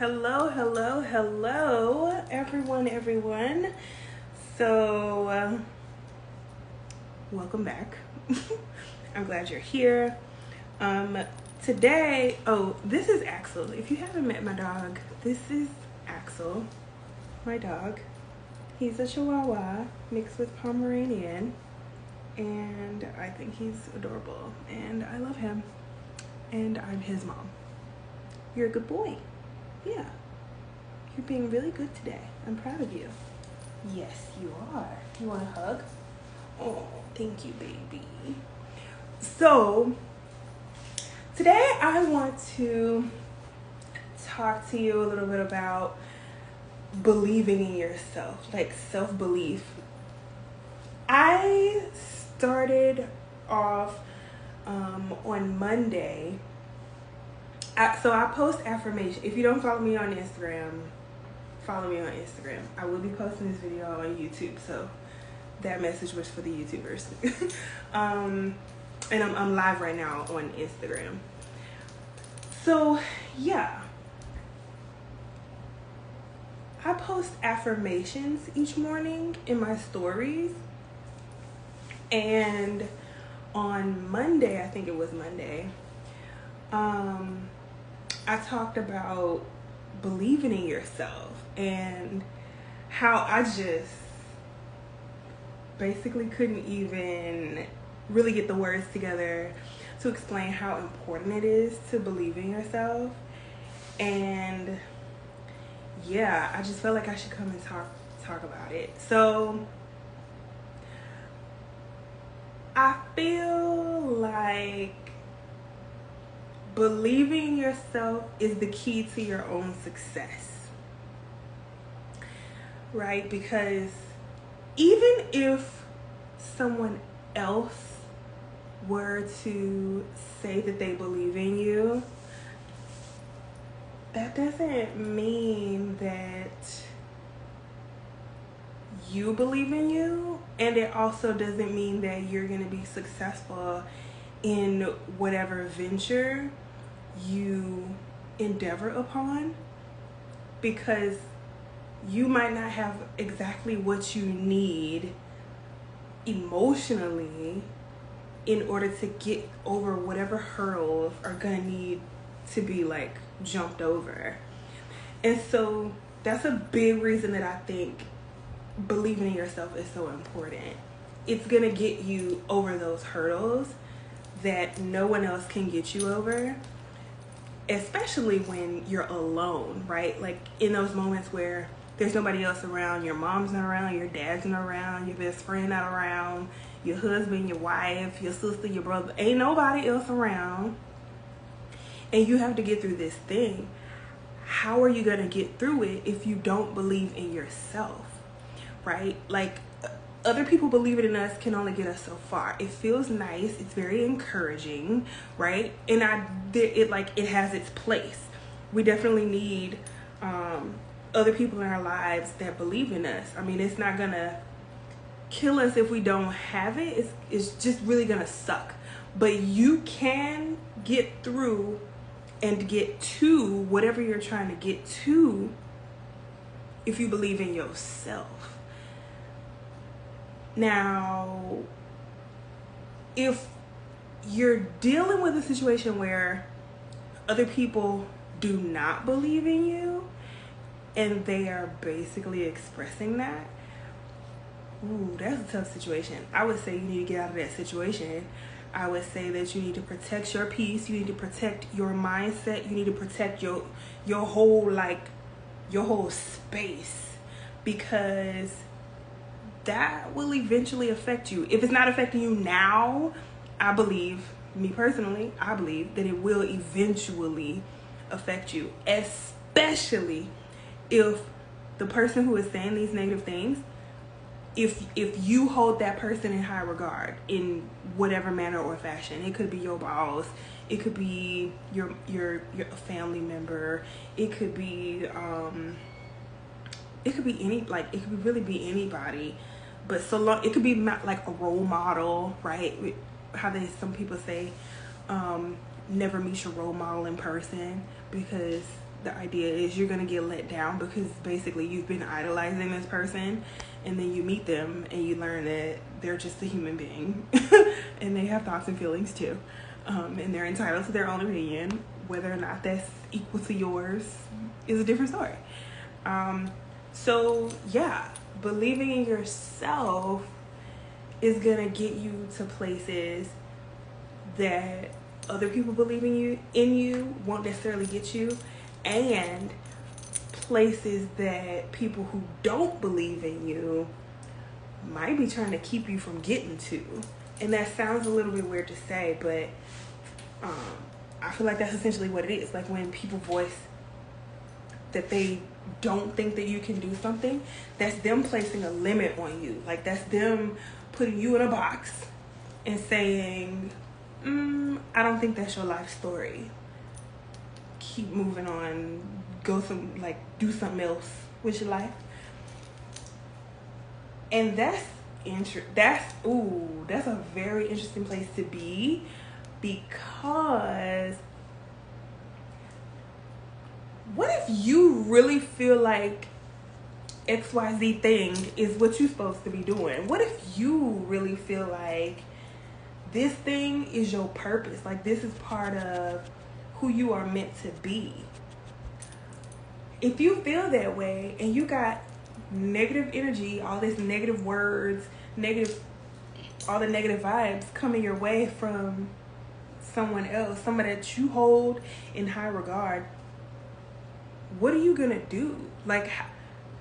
Hello, everyone. So, welcome back. I'm glad you're here. Today, this is Axel. If you haven't met my dog, this is Axel, my dog. He's a Chihuahua mixed with Pomeranian, and I think he's adorable, and I love him, and I'm his mom. You're a good boy. Yeah. You're being really good today. I'm proud of you. Yes, you are. You want a hug? Oh, thank you, baby. So, today I want to talk to you a little bit about believing in yourself, like self-belief. I started off on Monday. So I post affirmation. If you don't follow me on Instagram, follow me on Instagram. I will be posting this video on YouTube, so that message was for the YouTubers. And I'm live right now on Instagram. So yeah, I post affirmations each morning in my stories. And on Monday, I think it was Monday, I talked about believing in yourself and how I just basically couldn't even really get the words together to explain how important it is to believe in yourself. And yeah, I just felt like I should come and talk about it. So I feel like believing in yourself is the key to your own success, right? Because even if someone else were to say that they believe in you, that doesn't mean that you believe in you, and it also doesn't mean that you're going to be successful in whatever venture you endeavor upon, because you might not have exactly what you need emotionally in order to get over whatever hurdles are gonna need to be like jumped over. And so that's a big reason that I think believing in yourself is so important. It's gonna get you over those hurdles that no one else can get you over, especially when you're alone, right? Like in those moments where there's nobody else around, your mom's not around, your dad's not around, your best friend not around, your husband, your wife, your sister, your brother, ain't nobody else around, and you have to get through this thing. How are you gonna get through it if you don't believe in yourself, right? Like, other people believing in us can only get us so far. It feels nice. It's very encouraging, right? And it has its place. We definitely need other people in our lives that believe in us. I mean, it's not gonna kill us if we don't have it. It's just really gonna suck. But you can get through and get to whatever you're trying to get to if you believe in yourself. Now, if you're dealing with a situation where other people do not believe in you and they are basically expressing that, that's a tough situation. I would say you need to get out of that situation. I would say that you need to protect your peace. You need to protect your mindset. You need to protect your whole space, because that will eventually affect you. If it's not affecting you now, I believe that it will eventually affect you, especially if the person who is saying these negative things, if you hold that person in high regard in whatever manner or fashion. It could be your boss, it could be your family member, it could be really be anybody. But so long, it could be like a role model, right? Some people say, never meet your role model in person, because the idea is you're going to get let down because basically you've been idolizing this person, and then you meet them and you learn that they're just a human being and they have thoughts and feelings too, and they're entitled to their own opinion. Whether or not that's equal to yours is a different story. So yeah, believing in yourself is gonna get you to places that other people believing in you won't necessarily get you, and places that people who don't believe in you might be trying to keep you from getting to. And that sounds a little bit weird to say, but I feel like that's essentially what it is. Like when people voice that they don't think that you can do something, that's them placing a limit on you. Like that's them putting you in a box and saying, I don't think that's your life story. Keep moving on. Do something else with your life. And that's a very interesting place to be, because what if you really feel like XYZ thing is what you're supposed to be doing? What if you really feel like this thing is your purpose? Like this is part of who you are meant to be. If you feel that way and you got negative energy, all this negative words, all the negative vibes coming your way from someone else, someone that you hold in high regard, what are you gonna do? Like,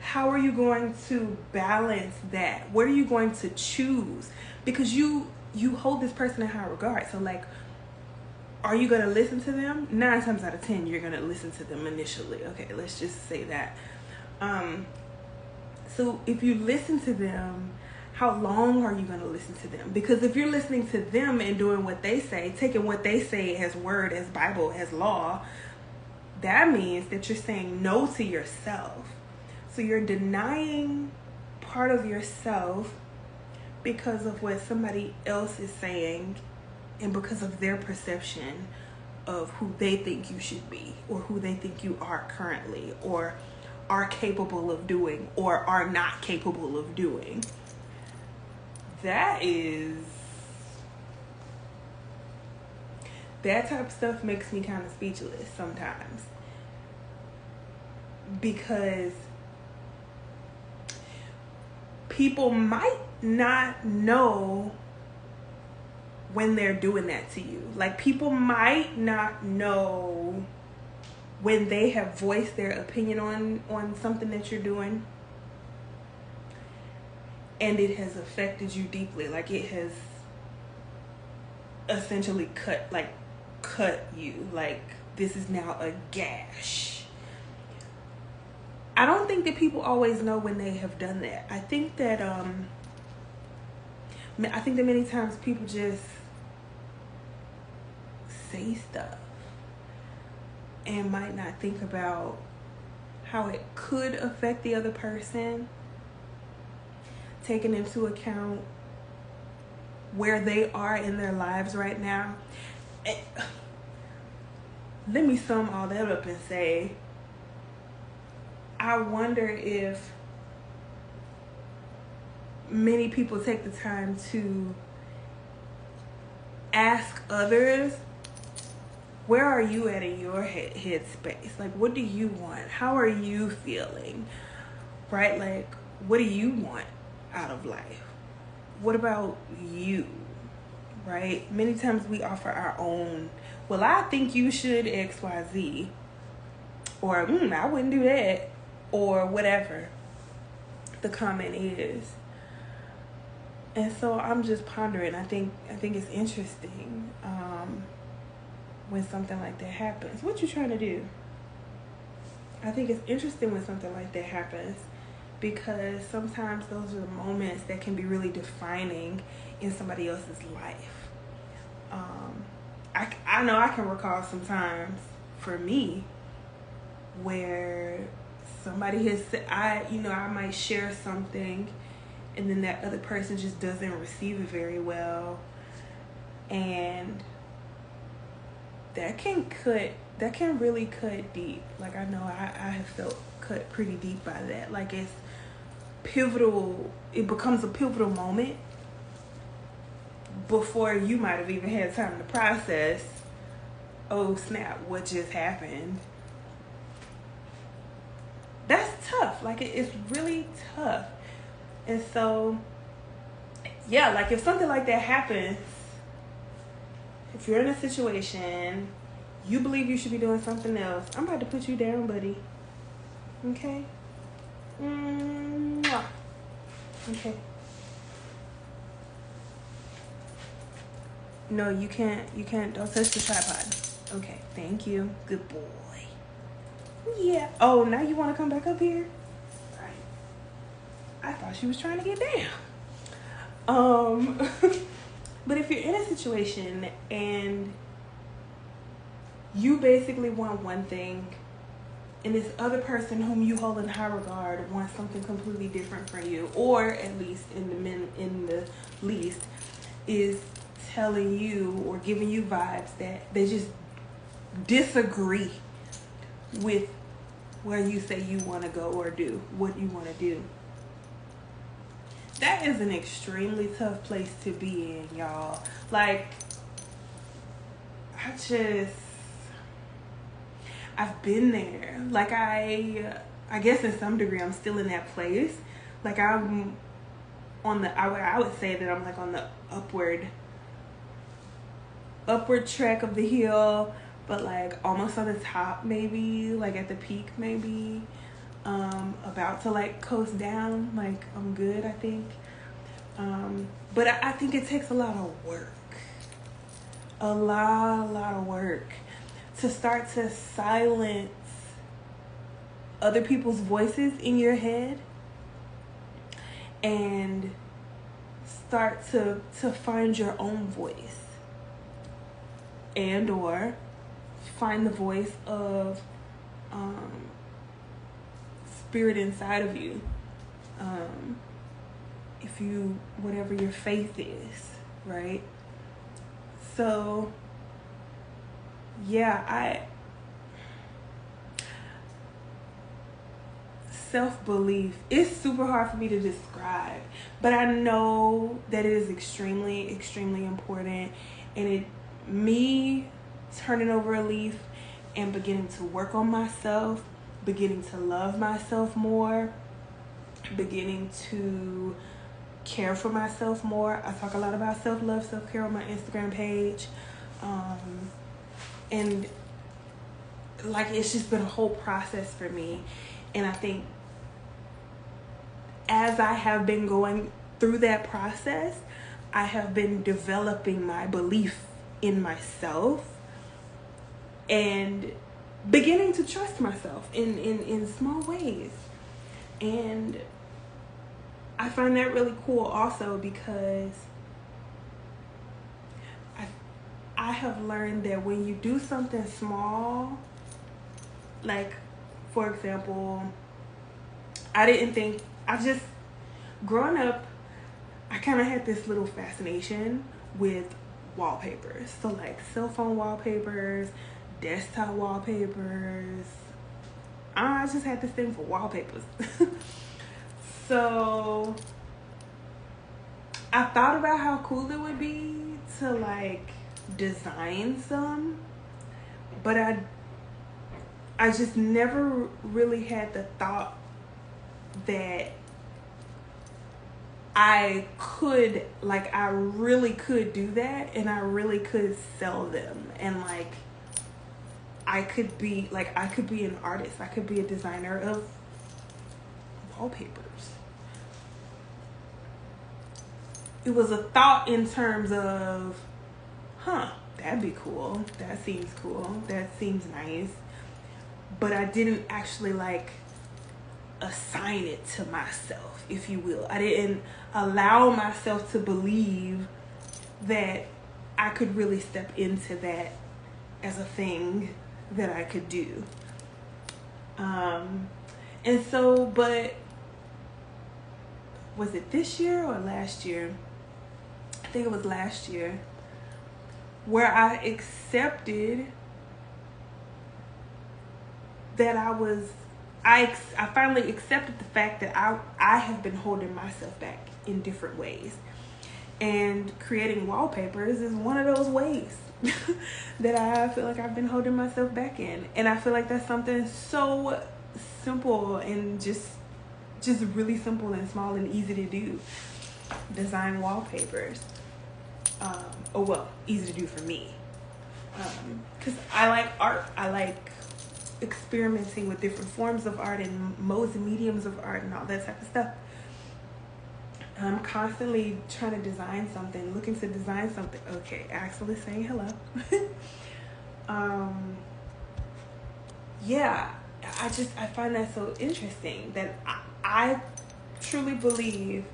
how are you going to balance that? What are you going to choose? Because you hold this person in high regard. So like, are you going to listen to them? 9 times out of 10, you're going to listen to them initially. Okay, let's just say that. So if you listen to them, how long are you going to listen to them? Because if you're listening to them and doing what they say, taking what they say as word, as Bible, as law, that means that you're saying no to yourself. So you're denying part of yourself because of what somebody else is saying, and because of their perception of who they think you should be, or who they think you are currently, or are capable of doing, or are not capable of doing. That type of stuff makes me kind of speechless sometimes. Because people might not know when they're doing that to you. Like people might not know when they have voiced their opinion on something that you're doing, and it has affected you deeply. Like it has essentially cut you. Like this is now a gash. I don't think that people always know when they have done that. I think that many times people just say stuff and might not think about how it could affect the other person, taking into account where they are in their lives right now. Let me sum all that up and say, I wonder if many people take the time to ask others, where are you at in your head space? Like, what do you want? How are you feeling? Right? Like, what do you want out of life? What about you? Right? Many times we offer our own, well, I think you should XYZ, or I wouldn't do that, or whatever the comment is. And so I'm just pondering. I think it's interesting when something like that happens. What you trying to do? I think it's interesting when something like that happens, because sometimes those are the moments that can be really defining in somebody else's life. I know I can recall some times for me where somebody has said, I might share something, and then that other person just doesn't receive it very well, and that can cut that can really cut deep. Like, I know I have felt cut pretty deep by that. Like, it's pivotal. It becomes a pivotal moment before you might have even had time to process, oh snap, what just happened. That's tough. Like, it's really tough. And so, yeah, like, if something like that happens, if you're in a situation, you believe you should be doing something else, I'm about to put you down, buddy. Okay? Mwah. Okay. No, you can't, don't touch the tripod. Okay, thank you. Good boy. Yeah. Oh, now you want to come back up here? All right. I thought she was trying to get down. But if you're in a situation and you basically want one thing, and this other person whom you hold in high regard wants something completely different from you, or at least in the least is telling you or giving you vibes that they just disagree with where you say you want to go or do what you want to do. That is an extremely tough place to be in, y'all. Like, I've been there. Like, I guess in some degree I'm still in that place. Like, I'm on the, I would say that I'm like on the upward track of the hill, but like almost on the top, maybe like at the peak, maybe about to like coast down. Like, I'm good, I think. But I think it takes a lot of work, a lot of work to start to silence other people's voices in your head and start to find your own voice, and or find the voice of spirit inside of you, if you, whatever your faith is, right? So yeah, self-belief is super hard for me to describe, but I know that it is extremely important, and me turning over a leaf and beginning to work on myself, beginning to love myself more, beginning to care for myself more. I talk a lot about self-love, self-care on my Instagram page, and like, it's just been a whole process for me. And I think as I have been going through that process, I have been developing my belief in myself and beginning to trust myself in small ways. And I find that really cool also, because I have learned that when you do something small, like, for example, growing up, I kind of had this little fascination with wallpapers. So like cell phone wallpapers, desktop wallpapers. I just had this thing for wallpapers. So I thought about how cool it would be to like design some, but I just never really had the thought that I really could do that, and I really could sell them, and like I could be an artist, I could be a designer of wallpapers. It was a thought in terms of, that'd be cool, that seems cool, that seems nice, but I didn't actually like assign it to myself, if you will. I didn't allow myself to believe that I could really step into that as a thing that I could do. And so, but was it this year or last year? I think it was last year, where I accepted that I finally accepted the fact that I have been holding myself back in different ways. And creating wallpapers is one of those ways that I feel like I've been holding myself back in. And I feel like that's something so simple and just really simple and small and easy to do. Design wallpapers. Easy to do for me. Because I like art. I like experimenting with different forms of art and modes and mediums of art and all that type of stuff. I'm constantly trying to design something, looking to design something. Okay, Axel is saying hello. Yeah, I find that so interesting that I truly believe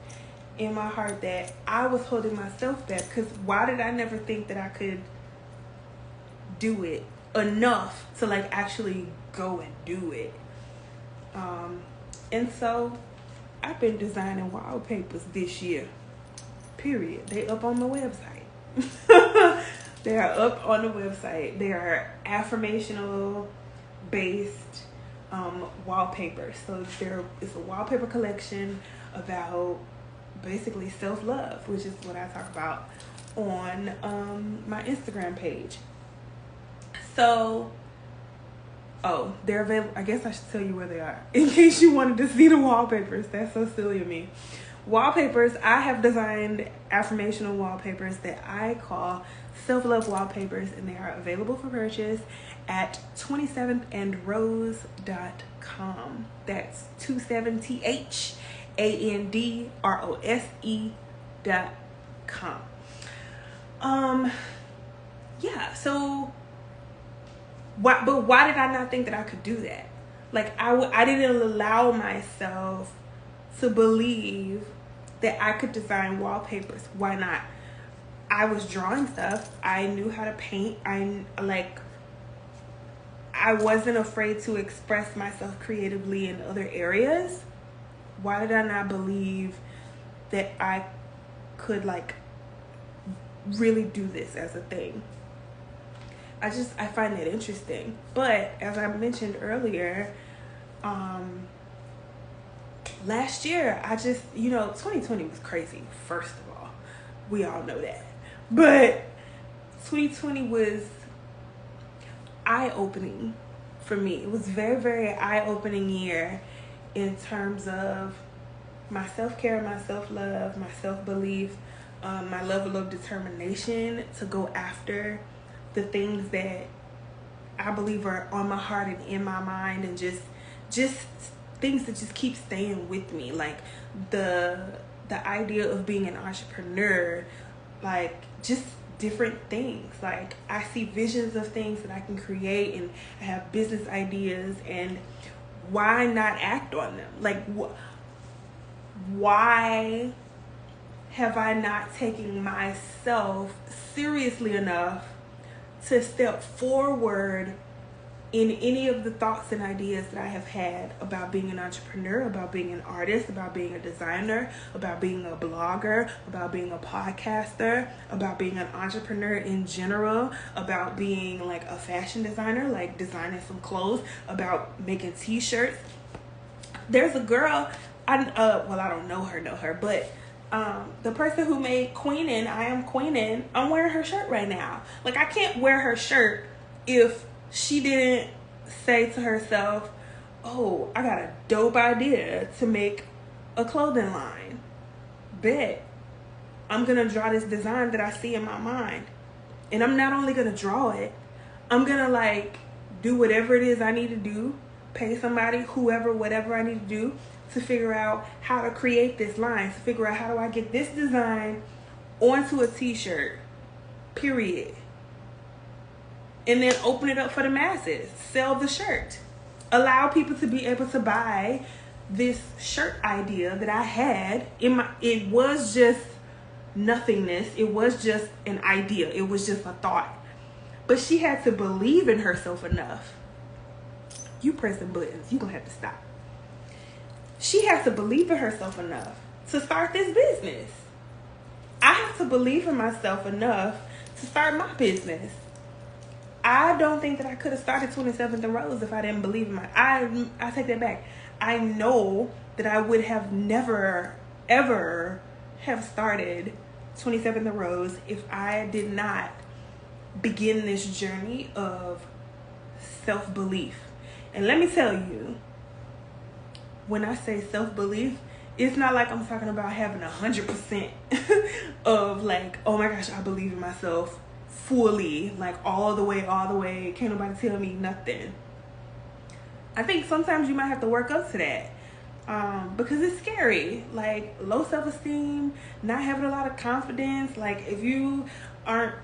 in my heart that I was holding myself back, because why did I never think that I could do it enough to like actually go and do it? And so I've been designing wallpapers this year, period. They up on the website. They are up on the website. They are affirmational based wallpapers. So it's a wallpaper collection about basically self-love, which is what I talk about on my Instagram page. So they're available. I guess I should tell you where they are in case you wanted to see the wallpapers. That's so silly of me. Wallpapers, I have designed affirmational wallpapers that I call self-love wallpapers, and they are available for purchase at 27thandrose.com. That's 27thandrose.com. Yeah, so why did I not think that I could do that? Like, I didn't allow myself to believe that I could design wallpapers. Why not? I was drawing stuff. I knew how to paint. I wasn't afraid to express myself creatively in other areas. Why did I not believe that I could like really do this as a thing? I find that interesting. But as I mentioned earlier, last year, 2020 was crazy, first of all. We all know that. But 2020 was eye-opening for me. It was very, very eye-opening year in terms of my self-care, my self-love, my self-belief, my level of determination to go after the things that I believe are on my heart and in my mind, and just things that just keep staying with me. Like the idea of being an entrepreneur, like just different things. Like I see visions of things that I can create, and I have business ideas, and why not act on them? Like why have I not taken myself seriously enough to step forward in any of the thoughts and ideas that I have had about being an entrepreneur, about being an artist, about being a designer, about being a blogger, about being a podcaster, about being an entrepreneur in general, about being like a fashion designer, like designing some clothes, about making t-shirts. There's a girl, I don't know her, but the person who made Queenin', I Am Queenin', I'm wearing her shirt right now. Like, I can't wear her shirt if she didn't say to herself, oh, I got a dope idea to make a clothing line. Bet I'm gonna draw this design that I see in my mind. And I'm not only gonna draw it, I'm gonna like do whatever it is I need to do, pay somebody, whoever, whatever I need to do to figure out how to create this line, to figure out how do I get this design onto a t-shirt, period. And then open it up for the masses, sell the shirt, allow people to be able to buy this shirt idea that I had it was just nothingness. It was just an idea. It was just a thought. But she had to believe in herself enough. You pressing buttons, you're gonna have to stop. She has to believe in herself enough to start this business. I have to believe in myself enough to start my business. I don't think that I could have started 27th and Rose if I didn't believe in my. I take that back. I know that I would have never, ever have started 27th and Rose if I did not begin this journey of self-belief. And let me tell you, when I say self-belief, it's not like I'm talking about having 100% of like, oh my gosh, I believe in myself fully, like all the way, can't nobody tell me nothing. I think sometimes you might have to work up to that, because it's scary, like low self-esteem, not having a lot of confidence. Like if you aren't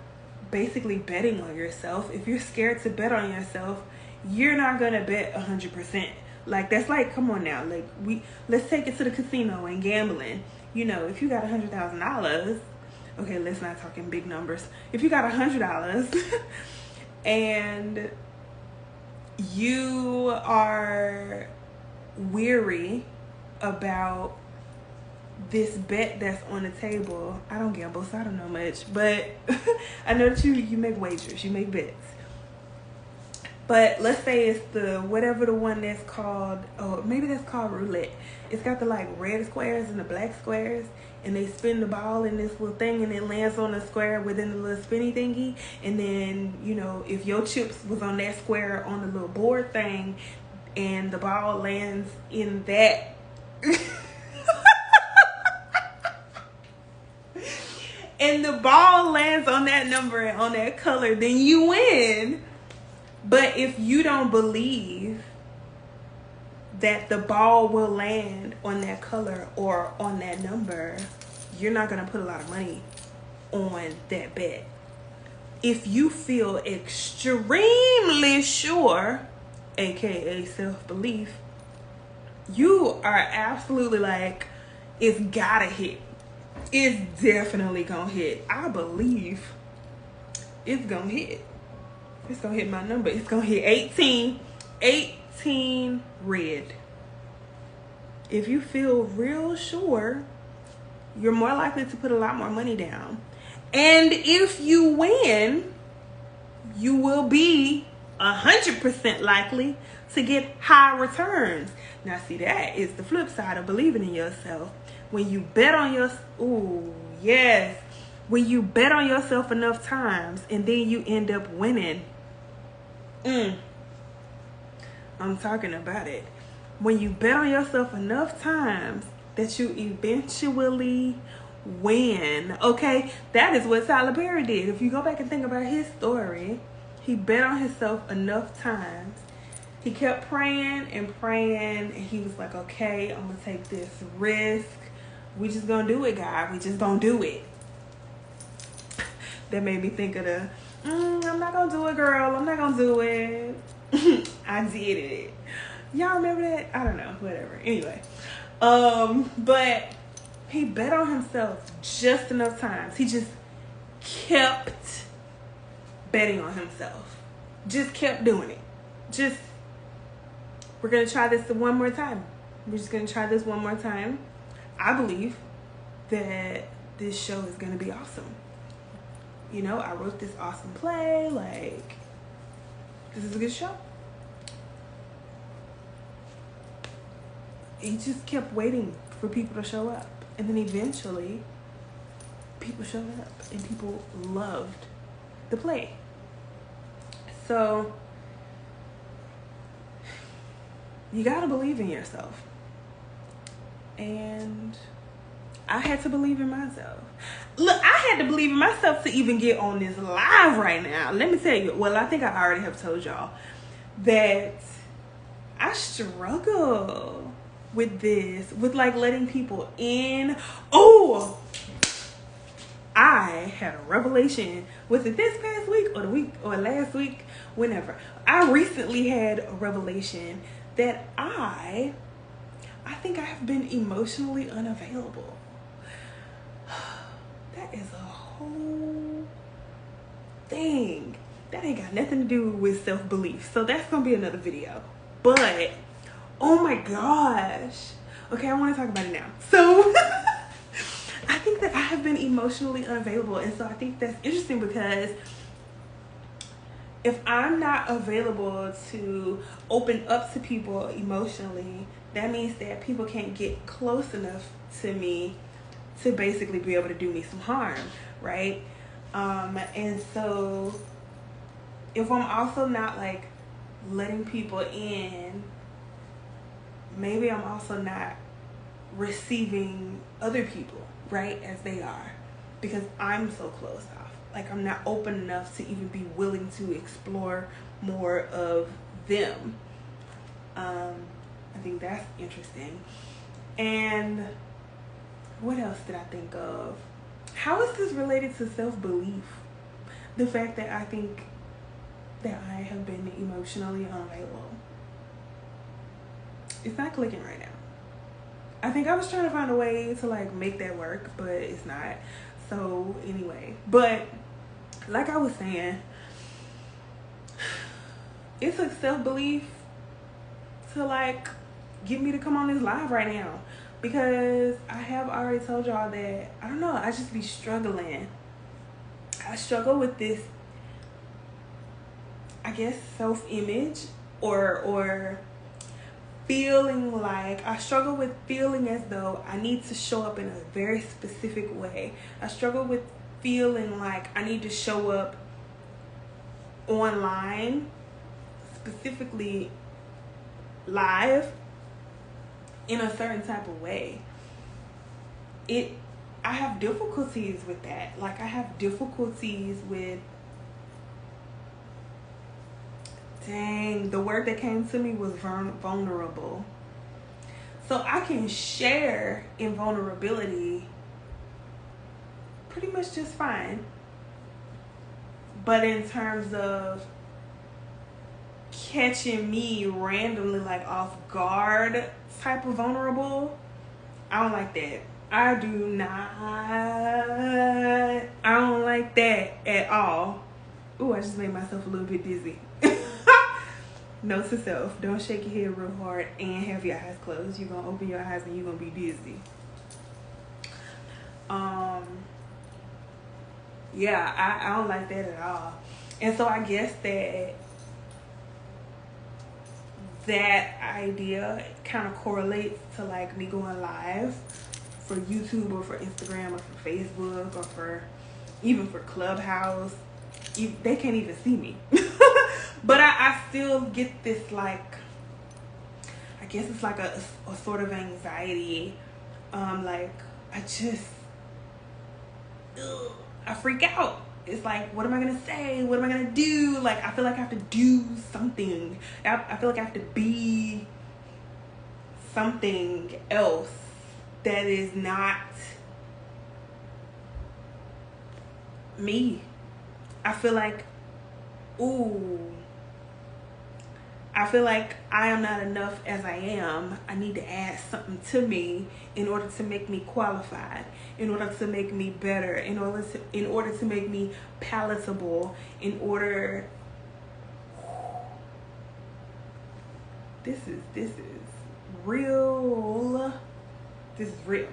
basically betting on yourself, if you're scared to bet on yourself, you're not gonna bet 100%. Like that's like, come on now, like let's take it to the casino and gambling. You know, if you got $100,000, okay, let's not talk in big numbers. If you got $100 and you are weary about this bet that's on the table. I don't gamble, so I don't know much, but I know that you make wagers, you make bets. But let's say it's the whatever the one that's called, oh, maybe that's called roulette. It's got the like red squares and the black squares, and they spin the ball in this little thing, and it lands on the square within the little spinny thingy. And then, you know, if your chips was on that square on the little board thing, and the ball lands in that, and the ball lands on that number and on that color, then you win. But if you don't believe that the ball will land on that color or on that number, you're not going to put a lot of money on that bet. If you feel extremely sure, aka self-belief, you are absolutely like, it's gotta hit. It's definitely gonna hit. I believe it's gonna hit. It's gonna hit my number. It's gonna hit 18. 18 red. If you feel real sure, you're more likely to put a lot more money down. And if you win, you will be 100% likely to get high returns. Now see, that is the flip side of believing in yourself. When you bet on when you bet on yourself enough times and then you end up winning. I'm talking about it. When you bet on yourself enough times that you eventually win. Okay, that is what Tyler Perry did. If you go back and think about his story, he bet on himself enough times. He kept praying and praying, and he was like, okay, I'm gonna take this risk. We just gonna do it, God. We just gonna do it. That made me think of the, I'm not gonna do it, girl. I'm not gonna do it. I did it. Y'all remember that? I don't know. Whatever. Anyway. But he bet on himself just enough times. He just kept betting on himself. Just kept doing it. We're going to try this one more time. We're just going to try this one more time. I believe that this show is going to be awesome. You know, I wrote this awesome play. Like, this is a good show. He just kept waiting for people to show up. And then eventually, people showed up and people loved the play. So, you gotta believe in yourself. And I had to believe in myself. Look, I had to believe in myself to even get on this live right now. Let me tell you, well, I think I already have told y'all that I struggle with this, with like letting people in. Oh, I had a revelation. Was it this past week or the week or last week? Whenever. I recently had a revelation that I think I have been emotionally unavailable. That is a whole thing. That ain't got nothing to do with self-belief. So that's gonna be another video. But oh my gosh. Okay, I want to talk about it now. So I think that I have been emotionally unavailable, and so I think that's interesting because if I'm not available to open up to people emotionally, that means that people can't get close enough to me to basically be able to do me some harm, right? And so if I'm also not like letting people in, maybe I'm also not receiving other people, right, as they are, because I'm so closed off. Like, I'm not open enough to even be willing to explore more of them. I think that's interesting. And what else did I think of? How is this related to self-belief? The fact that I think that I have been emotionally unavailable. It's not clicking right now. I think I was trying to find a way to like make that work, but it's not. So anyway, but like I was saying, it took self-belief to like get me to come on this live right now, because I have already told y'all that, I don't know, I just be struggling. I struggle with this, I guess, self-image, or feeling like, I struggle with feeling as though I need to show up in a very specific way. I struggle with feeling like I need to show up online, specifically live, in a certain type of way. I have difficulties with that. Like, I have difficulties with, dang, the word that came to me was vulnerable. So I can share in vulnerability pretty much just fine. But in terms of catching me randomly like off guard type of vulnerable, I don't like that. I do not. I don't like that at all. Ooh, I just made myself a little bit dizzy. Note to self, don't shake your head real hard and have your eyes closed. You're gonna open your eyes and you're gonna be dizzy. Yeah, I don't like that at all. And so I guess that idea kind of correlates to like me going live for YouTube or for Instagram or for Facebook or for even for Clubhouse. They can't even see me. But I still get this, like, I guess it's like a sort of anxiety. Like, I freak out. It's like, what am I going to say? What am I going to do? Like, I feel like I have to do something. I feel like I have to be something else that is not me. I feel like, I feel like I am not enough as I am. I need to add something to me in order to make me qualified, in order to make me better, in order to make me palatable, in order. This is real. This is real.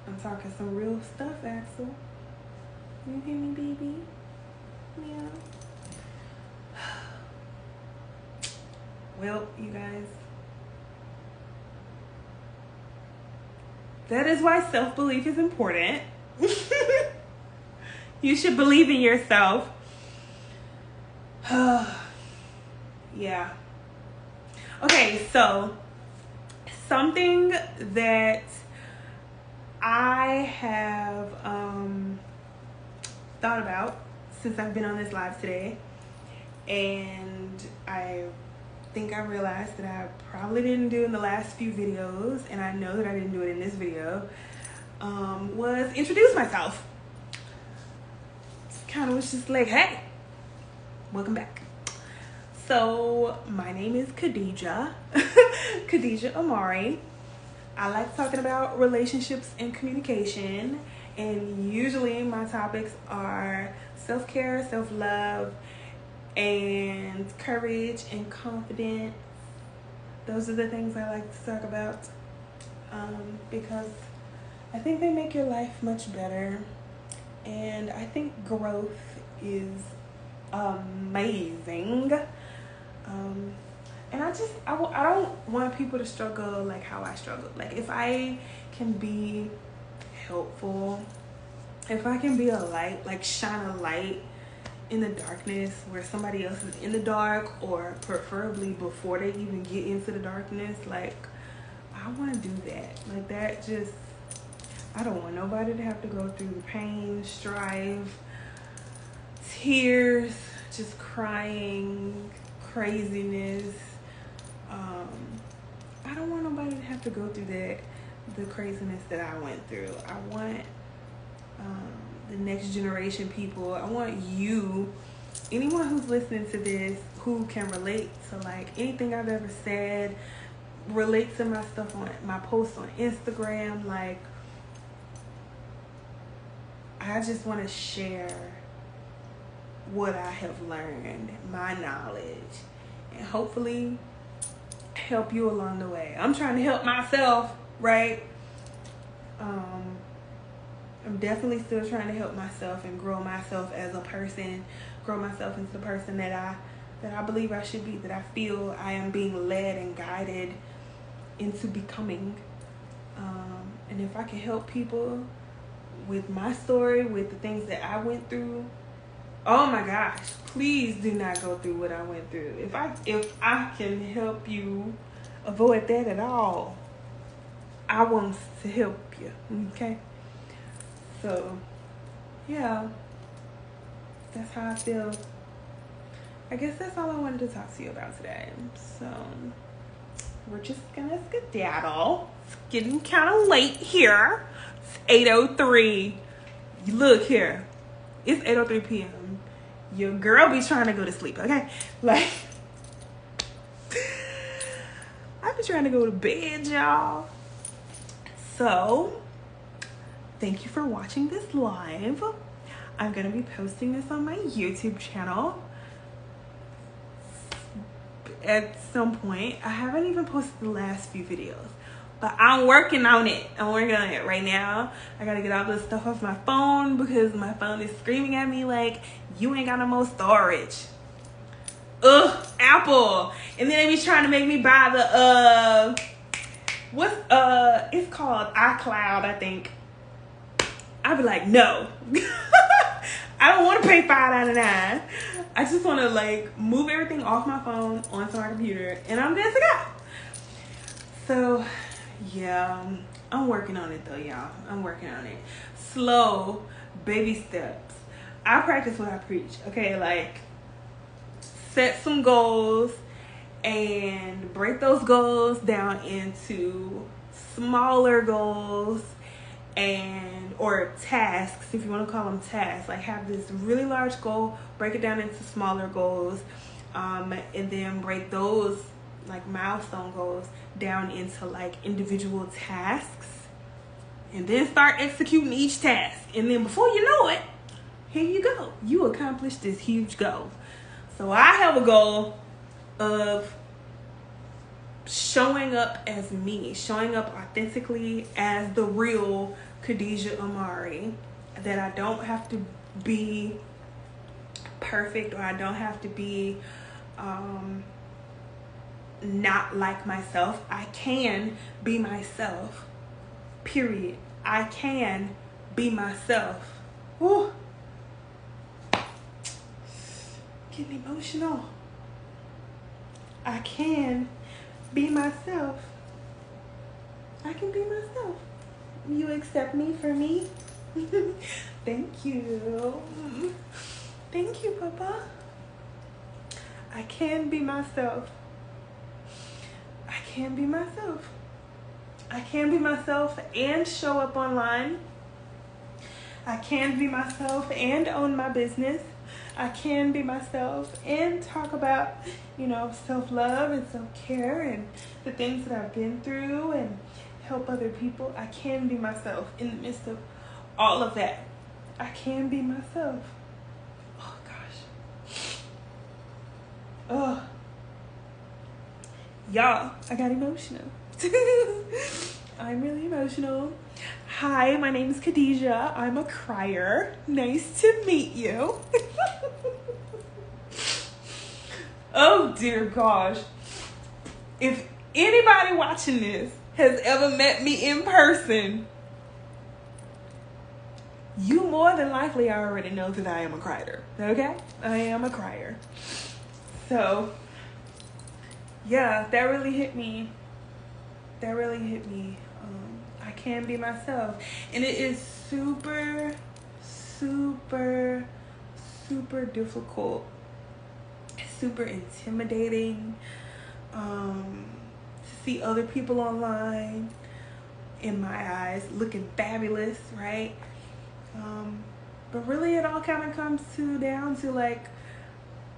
I'm talking some real stuff, Axel. You hear me, baby? Yeah. Well, you guys, that is why self-belief is important. You should believe in yourself. Yeah. Okay, so something that I have thought about since I've been on this live today, and I think I realized that I probably didn't do in the last few videos, and I know that I didn't do it in this video, was introduce myself. Kind of was just like, hey, welcome back. So my name is Kahdija, Kahdija Imari. I like talking about relationships and communication, and usually my topics are self-care, self-love, and courage and confidence. Those are the things I like to talk about, because I think they make your life much better, and I think growth is amazing. And I don't want people to struggle like how I struggle. Like, if I can be helpful, if I can be a light, like shine a light in the darkness where somebody else is in the dark, or preferably before they even get into the darkness, like, I want to do that. Like, that just, I don't want nobody to have to go through the pain, strife, tears, just crying, craziness. I don't want nobody to have to go through that, the craziness that I went through. I want the next generation people, I want you, anyone who's listening to this, who can relate to like anything I've ever said, relate to my stuff on my posts on Instagram. Like, I just want to share what I have learned, my knowledge, and hopefully help you along the way. I'm trying to help myself, right? I'm definitely still trying to help myself and grow myself as a person, grow myself into the person that I believe I should be, that I feel I am being led and guided into becoming. And if I can help people with my story, with the things that I went through, oh my gosh, please do not go through what I went through. If I can help you avoid that at all, I want to help you, okay? So, yeah, that's how I feel. I guess that's all I wanted to talk to you about today. So, we're just gonna skedaddle. It's getting kind of late here. It's 8:03. Look here. It's 8:03 p.m. Your girl be trying to go to sleep, okay? Like, I be trying to go to bed, y'all. So, thank you for watching this live. I'm going to be posting this on my YouTube channel at some point. I haven't even posted the last few videos, but I'm working on it. I'm working on it right now. I got to get all this stuff off my phone because my phone is screaming at me like, you ain't got no more storage. Ugh, Apple. And then they be trying to make me buy the, it's called iCloud, I think. I'd be like, no. I don't want to pay $5.99. I just want to like move everything off my phone onto my computer and I'm good to go. So yeah, I'm working on it though, y'all. I'm working on it. Slow, baby steps. I practice what I preach, okay? Like, set some goals and break those goals down into smaller goals or tasks, if you want to call them tasks. Like, have this really large goal, break it down into smaller goals, and then break those like milestone goals down into like individual tasks, and then start executing each task. And then before you know it, here you go. You accomplished this huge goal. So I have a goal of showing up as me, showing up authentically as the real Kahdija Imari. That I don't have to be perfect, or I don't have to be not like myself. I can be myself, period. I can be myself. Woo. Getting emotional. I can be myself. I can be myself. You accept me for me? Thank you. Thank you, Papa. I can be myself. I can be myself. I can be myself and show up online. I can be myself and own my business. I can be myself and talk about, self-love and self-care and the things that I've been through and help other people. I can be myself in the midst of all of that. I can be myself. Oh, gosh. Oh. Y'all, I got emotional. I'm really emotional. Hi, my name is Kahdija. I'm a crier. Nice to meet you. Oh dear gosh. If anybody watching this has ever met me in person, you more than likely already know that I am a crier. Okay? I am a crier. So, yeah, that really hit me. I can be myself. And it is super, super, super difficult. Super intimidating. To see other people online, in my eyes, looking fabulous, right? But really it all kind of comes down to like,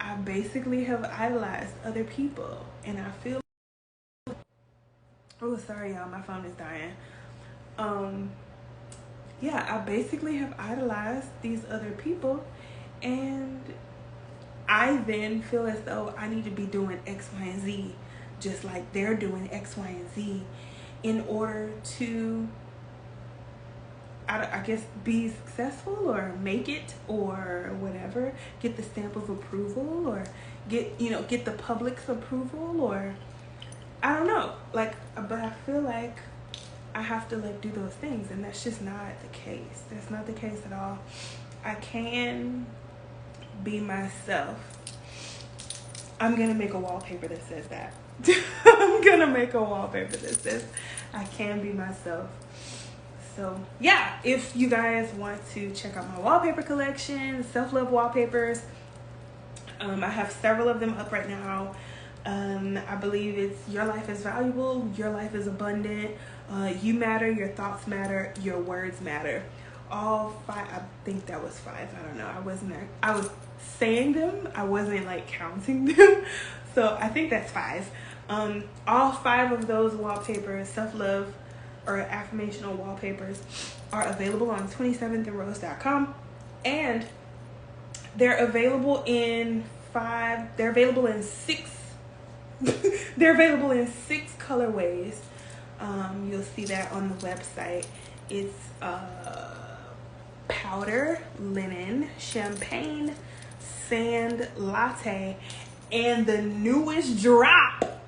I basically have idolized other people, and I feel, oh sorry y'all, my phone is dying. Yeah, I basically have idolized these other people, and I then feel as though I need to be doing X, Y, and Z just like they're doing X, Y, and Z in order to, I guess, be successful or make it or whatever, get the stamp of approval or get the public's approval, or I don't know, like, but I feel like I have to like do those things, and that's just not the case. That's not the case at all. I can be myself. I'm gonna make a wallpaper that says that. I'm gonna make a wallpaper that says I can be myself. So yeah, if you guys want to check out my wallpaper collection, self-love wallpapers, I have several of them up right now. I believe it's Your Life is Valuable, Your Life is Abundant, You Matter, Your Thoughts Matter, Your Words Matter. All 5, I think that was 5, I don't know, I was saying them, I wasn't like counting them, so I think that's 5. All 5 of those wallpapers, self-love or affirmational wallpapers, are available on 27thandrose.com, and they're available in 6 they're available in 6 colorways. You'll see that on the website. It's powder, linen, champagne, sand, latte, and the newest drop,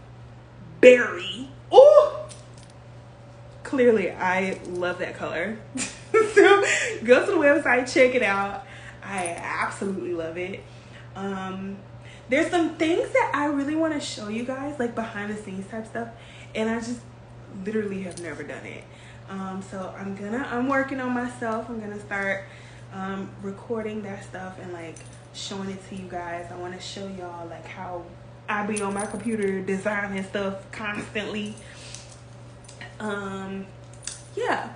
berry. Ooh! Clearly, I love that color. So go to the website, check it out. I absolutely love it. There's some things that I really want to show you guys, like behind the scenes type stuff, and I just literally have never done it. So I'm working on myself. I'm gonna start recording that stuff and like showing it to you guys. I want to show y'all like how I be on my computer designing stuff constantly. Yeah,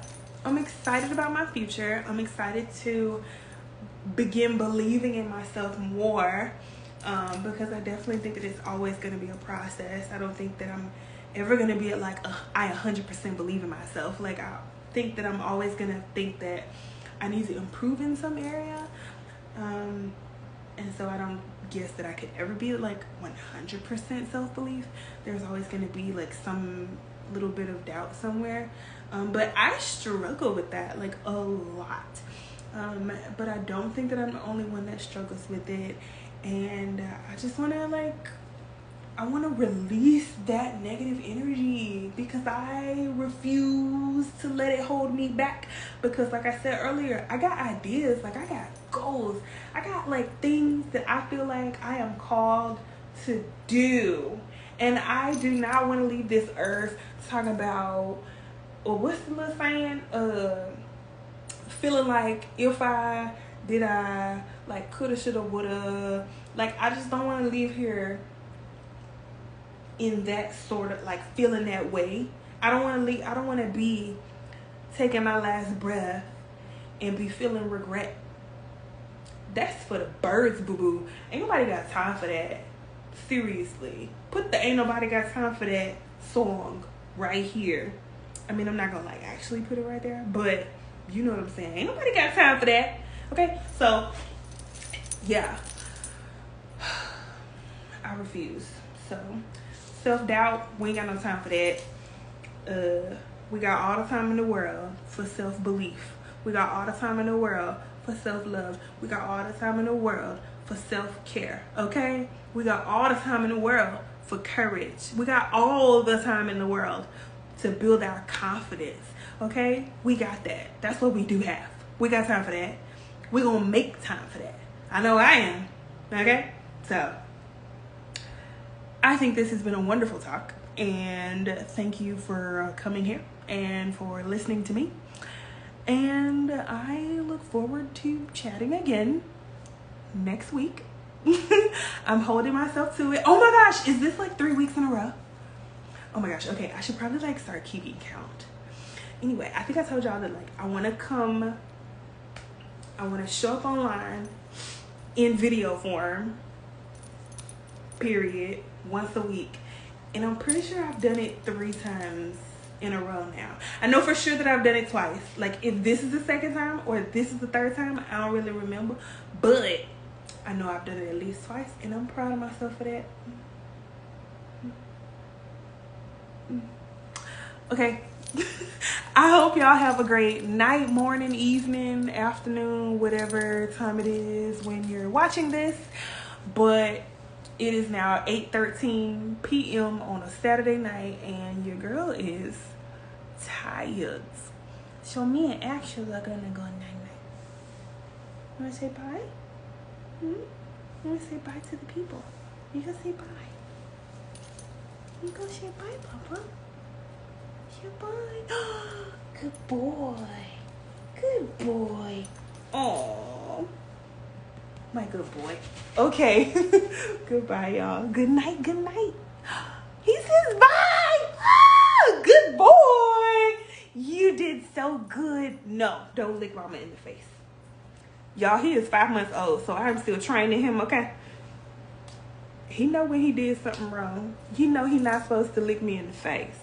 I'm excited about my future. I'm excited to begin believing in myself more, because I definitely think that it's always going to be a process. I don't think that I'm ever going to be at like I 100% believe in myself. Like, I think that I'm always going to think that I need to improve in some area, and so I don't guess that I could ever be like 100% self-belief. There's always going to be like some little bit of doubt somewhere, but I struggle with that like a lot. But I don't think that I'm the only one that struggles with it, and I just want to I want to release that negative energy, because I refuse to let it hold me back. Because like I said earlier, I got ideas, like I got goals, I got like things that I feel like I am called to do, and I do not want to leave this earth talking about, or what's the little saying, feeling like if I like coulda, shoulda, woulda. Like, I just don't want to leave here in that sort of like feeling that way. I don't want to leave. I don't want to be taking my last breath and be feeling regret. That's for the birds, boo boo. Ain't nobody got time for that. Seriously, put the "Ain't Nobody Got Time for That" song right here. I mean, I'm not gonna like actually put it right there, but you know what I'm saying. Ain't nobody got time for that. Okay, so yeah, I refuse. So self-doubt, we ain't got no time for that. We got all the time in the world for self-belief. We got all the time in the world for self-love. We got all the time in the world for self-care, okay? We got all the time in the world for courage. We got all the time in the world to build our confidence, okay? We got that. That's what we do have. We got time for that. We're going to make time for that. I know I am, okay? So, I think this has been a wonderful talk. And thank you for coming here and for listening to me. And I look forward to chatting again next week. I'm holding myself to it. Oh my gosh, is this like 3 weeks in a row? Oh my gosh, okay, I should probably like start keeping count. Anyway, I think I told y'all that like I want to show up online in video form, period, once a week. And I'm pretty sure I've done it 3 times in a row now. I know for sure that I've done it twice. Like if this is the second time or this is the third time, I don't really remember. But I know I've done it at least twice, and I'm proud of myself for that. Okay. I hope y'all have a great night, morning, evening, afternoon, whatever time it is when you're watching this. But it is now 8:13 p.m. on a Saturday night, and your girl is tired. So me and Ashley are gonna go night-night. You wanna say bye? You wanna say bye to the people? You gonna say bye? You gonna say bye, Papa? Say bye. Good boy. Good boy. Aww. My good boy. Okay. Goodbye, y'all. Good night. Good night. He says bye. Ah, good boy. You did so good. No, don't lick mama in the face. Y'all, he is 5 months old, so I'm still training him, okay? He know when he did something wrong. You know he not supposed to lick me in the face.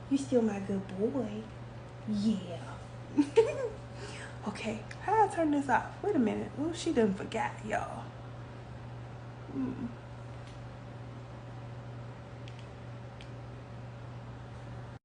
You still my good boy. Yeah. Okay, how do I turn this off? Wait a minute. Well, she done forgot, y'all.